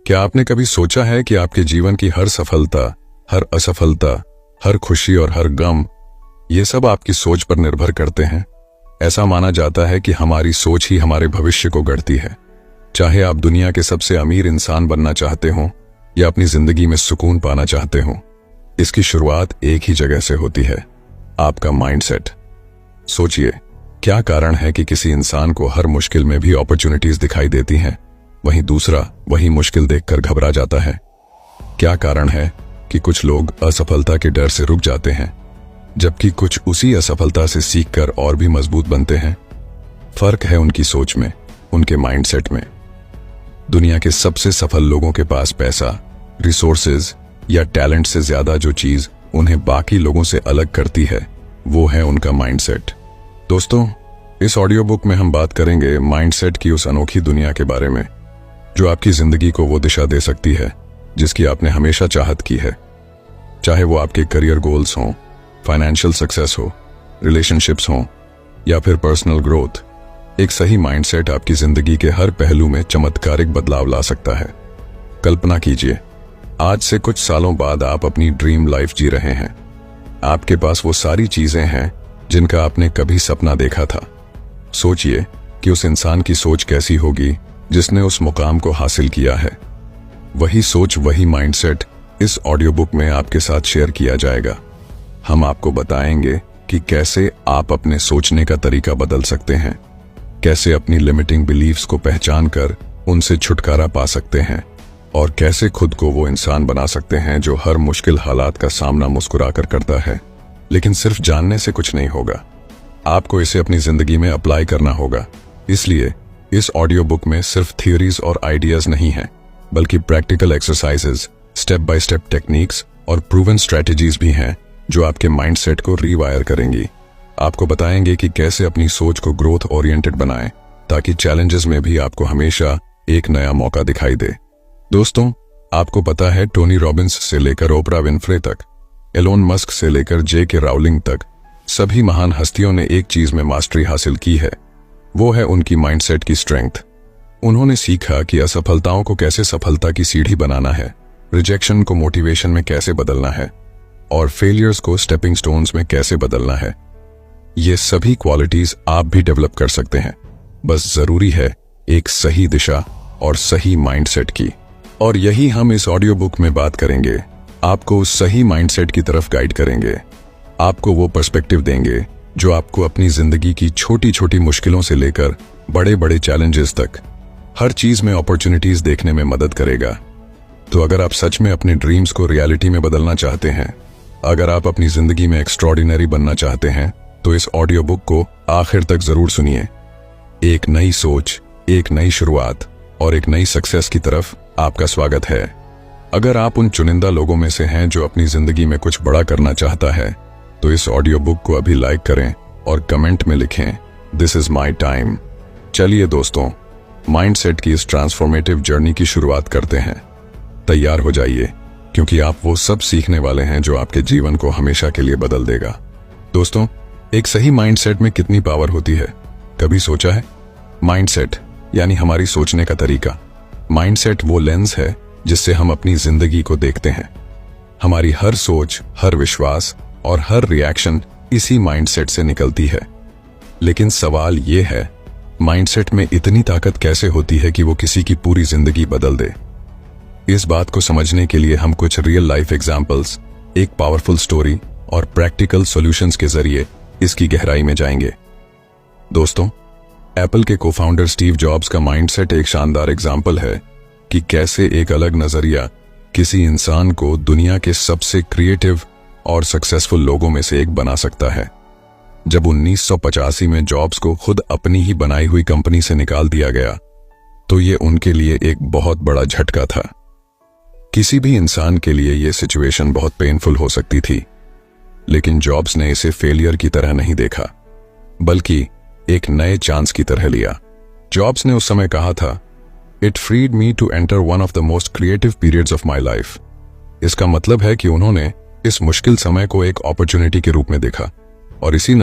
क्या आपने कभी सोचा है कि आपके जीवन की हर सफलता, हर असफलता, हर खुशी और हर गम, ये सब आपकी सोच पर निर्भर करते हैं? ऐसा माना जाता है कि हमारी सोच ही हमारे भविष्य को गढ़ती है। चाहे आप दुनिया के सबसे अमीर इंसान बनना चाहते हो या अपनी जिंदगी में सुकून पाना चाहते हो, इसकी शुरुआत एक ही जगह से होती है, आपका माइंडसेट। सोचिए, क्या कारण है कि किसी इंसान को हर मुश्किल में भी अपॉर्चुनिटीज दिखाई देती हैं, वहीं दूसरा वही मुश्किल देखकर घबरा जाता है? क्या कारण है कि कुछ लोग असफलता के डर से रुक जाते हैं, जबकि कुछ उसी असफलता से सीखकर और भी मजबूत बनते हैं? फर्क है उनकी सोच में, उनके माइंडसेट में। दुनिया के सबसे सफल लोगों के पास पैसा, रिसोर्सेज या टैलेंट से ज्यादा जो चीज उन्हें बाकी लोगों से अलग करती है, वो है उनका माइंडसेट। दोस्तों, इस ऑडियो बुक में हम बात करेंगे माइंडसेट की उस अनोखी दुनिया के बारे में जो आपकी जिंदगी को वो दिशा दे सकती है जिसकी आपने हमेशा चाहत की है। चाहे वो आपके करियर गोल्स हों, फाइनेंशियल सक्सेस हो, रिलेशनशिप्स हों या फिर पर्सनल ग्रोथ, एक सही माइंडसेट आपकी जिंदगी के हर पहलू में चमत्कारिक बदलाव ला सकता है। कल्पना कीजिए, आज से कुछ सालों बाद आप अपनी ड्रीम लाइफ जी रहे हैं। आपके पास वो सारी चीजें हैं जिनका आपने कभी सपना देखा था। सोचिए कि उस इंसान की सोच कैसी होगी जिसने उस मुकाम को हासिल किया है। वही सोच, वही माइंडसेट इस ऑडियो बुक में आपके साथ शेयर किया जाएगा। हम आपको बताएंगे कि कैसे आप अपने सोचने का तरीका बदल सकते हैं, कैसे अपनी लिमिटिंग बिलीफ्स को पहचान कर उनसे छुटकारा पा सकते हैं और कैसे खुद को वो इंसान बना सकते हैं जो हर मुश्किल हालात का सामना मुस्कुराकर करता है। लेकिन सिर्फ जानने से कुछ नहीं होगा, आपको इसे अपनी जिंदगी में अप्लाई करना होगा। इसलिए इस ऑडियो बुक में सिर्फ थियोरीज और आइडियाज नहीं हैं, बल्कि practical exercises, step by step techniques और प्रूवन स्ट्रेटजीज भी हैं जो आपके माइंडसेट को रीवायर करेंगी। आपको बताएंगे कि कैसे अपनी सोच को ग्रोथ ओरिएंटेड बनाएं ताकि चैलेंजेस में भी आपको हमेशा एक नया मौका दिखाई दे। दोस्तों, आपको पता है टोनी रॉबिन्स से लेकर ओपरा विनफ्रे तक, एलोन मस्क से लेकर जे.के. राउलिंग तक, सभी महान हस्तियों ने एक चीज में मास्टरी हासिल की है, वो है उनकी माइंडसेट की स्ट्रेंथ। उन्होंने सीखा कि असफलताओं को कैसे सफलता की सीढ़ी बनाना है, रिजेक्शन को मोटिवेशन में कैसे बदलना है और फेलियर्स को स्टेपिंग स्टोन्स में कैसे बदलना है। ये सभी क्वालिटीज आप भी डेवलप कर सकते हैं, बस जरूरी है एक सही दिशा और सही माइंडसेट की। और यही हम इस ऑडियो बुक में बात करेंगे। आपको उस सही माइंडसेट की तरफ गाइड करेंगे, आपको वो पर्सपेक्टिव देंगे जो आपको अपनी जिंदगी की छोटी छोटी मुश्किलों से लेकर बड़े बड़े चैलेंजेस तक हर चीज में अपॉर्चुनिटीज देखने में मदद करेगा। तो अगर आप सच में अपने ड्रीम्स को रियलिटी में बदलना चाहते हैं, अगर आप अपनी जिंदगी में एक्स्ट्रॉर्डिनरी बनना चाहते हैं, तो इस ऑडियो बुक को आखिर तक जरूर सुनिए। एक नई सोच, एक नई शुरुआत और एक नई सक्सेस की तरफ आपका स्वागत है। अगर आप उन चुनिंदा लोगों में से हैं जो अपनी जिंदगी में कुछ बड़ा करना चाहता है, तो इस ऑडियो बुक को अभी लाइक करें और कमेंट में लिखें, दिस इज माई टाइम। चलिए दोस्तों, माइंडसेट की इस ट्रांसफॉर्मेटिव जर्नी की शुरुआत करते हैं। तैयार हो जाइए, क्योंकि आप वो सब सीखने वाले हैं जो आपके जीवन को हमेशा के लिए बदल देगा। दोस्तों, एक सही माइंडसेट में कितनी पावर होती है, कभी सोचा है? माइंडसेट यानी हमारी सोचने का तरीका। माइंडसेट वो लेंस है जिससे हम अपनी जिंदगी को देखते हैं। हमारी हर सोच, हर विश्वास और हर रिएक्शन इसी माइंडसेट से निकलती है। लेकिन सवाल ये है, माइंडसेट में इतनी ताकत कैसे होती है कि वो किसी की पूरी जिंदगी बदल दे? इस बात को समझने के लिए हम कुछ रियल लाइफ एग्जाम्पल्स, एक पावरफुल स्टोरी और प्रैक्टिकल सॉल्यूशंस के जरिए इसकी गहराई में जाएंगे। दोस्तों, एप्पल के को-फाउंडर स्टीव जॉब्स का माइंडसेट एक शानदार एग्जाम्पल है कि कैसे एक अलग नजरिया किसी इंसान को दुनिया के सबसे क्रिएटिव और सक्सेसफुल लोगों में से एक बना सकता है। जब 1985 में जॉब्स को खुद अपनी ही बनाई हुई कंपनी से निकाल दिया गया, तो ये उनके लिए एक बहुत बड़ा झटका था। किसी भी इंसान के लिए ये सिचुएशन बहुत पेनफुल हो सकती थी, लेकिन जॉब्स ने इसे फेलियर की तरह नहीं देखा, बल्कि एक नए चांस की तरह लिया। जॉब्स ने उस समय कहा था, it freed me to enter one of the most creative periods of my life. इसका मतलब है कि उन्होंने इस मुश्किल समय को एक अपॉर्चुनिटी के रूप में देखा और इसी